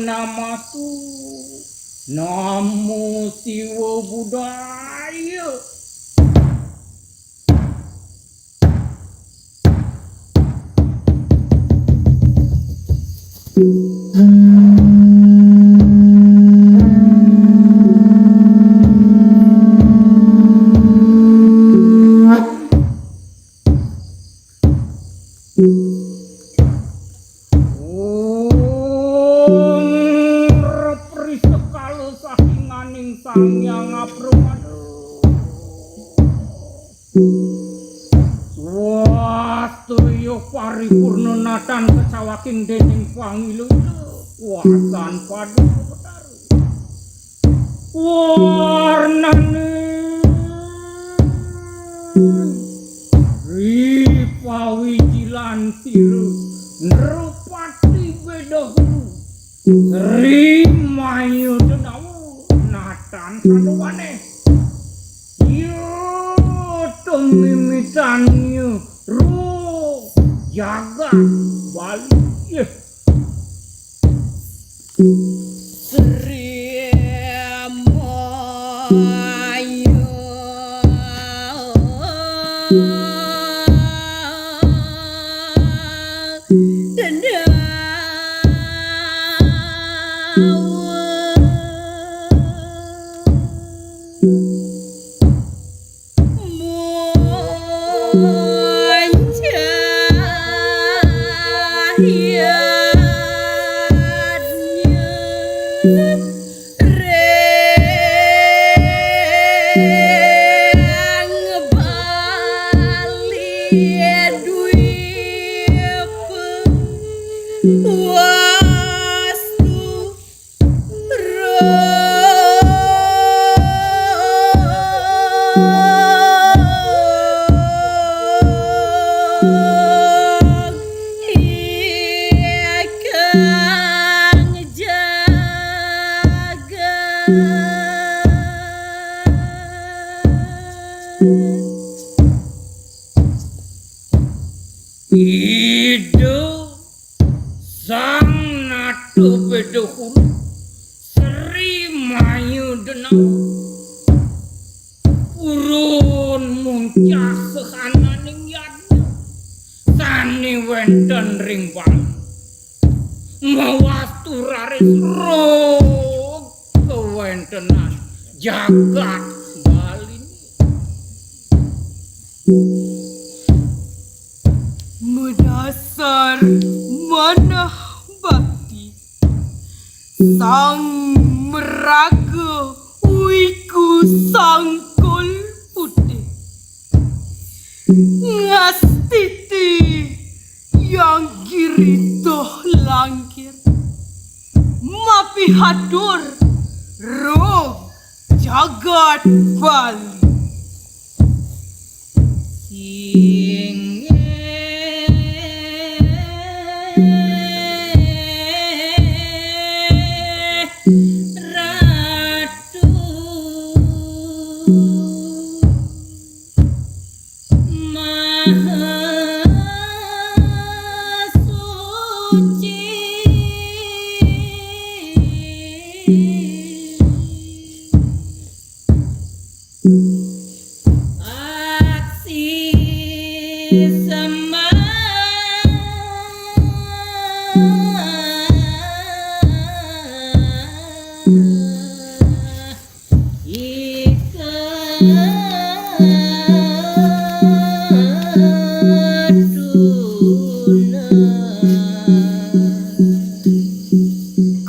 Namastu Namo Siwa Budaya. Sangyang Aprumadu Swastuyo paripurna natan kecawaking dening pangilu kuasan padu petaru warnane ripawijilan siru nrupati bedahulu Sri Mayu Denawu Natan sanuwane yo tumimitannya ru jaga bali Sri Mayu Ido sang natu beduhul Sri Mayu Denawu urun muncah sehananing yadnya sani wenten ring bang mawastu raris rog kewentenan jagat Bali Mendasar manah bakti sang meraga wiku sangkul putih ngastiti yang giritoh langkir mapihadur rog jagat Bali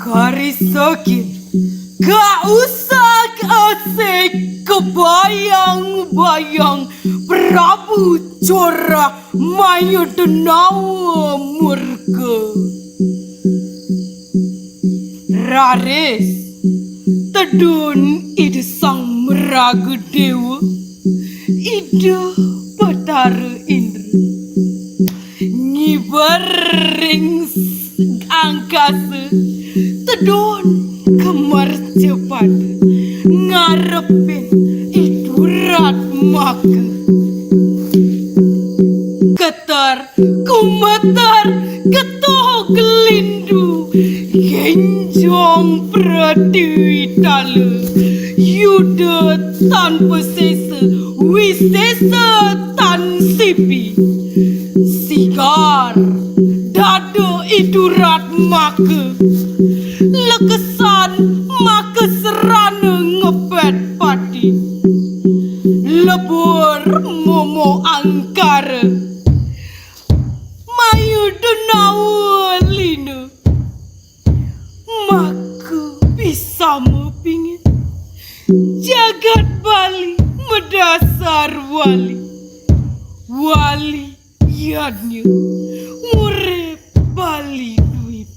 Karisokin, gak usah asik kebayang-bayang Prabu Cora Mayu Denawu murka. Raris, tedun ide sang meraga dewa, ide Batara Indra, ngibaring angkasa. Tedon kemercepat ngarepin iturat maka ketar kumetar ketoh gelindu genjo Dewi Tala, Yuda tanpa sesa, Wisesa tan sipi, Sigar dado idurat maka, Lekesan maka serana ngepet pati, Lebur momo angkara, Mayu denawa lina, maka bisa mepingin jagat Bali mendasar wali, wali yadnya urip Bali duit.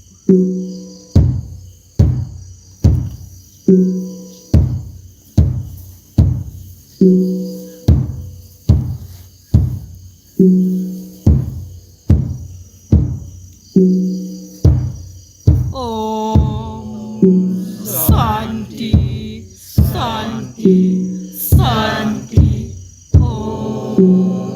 Om Santi, Santi, Santi, Om.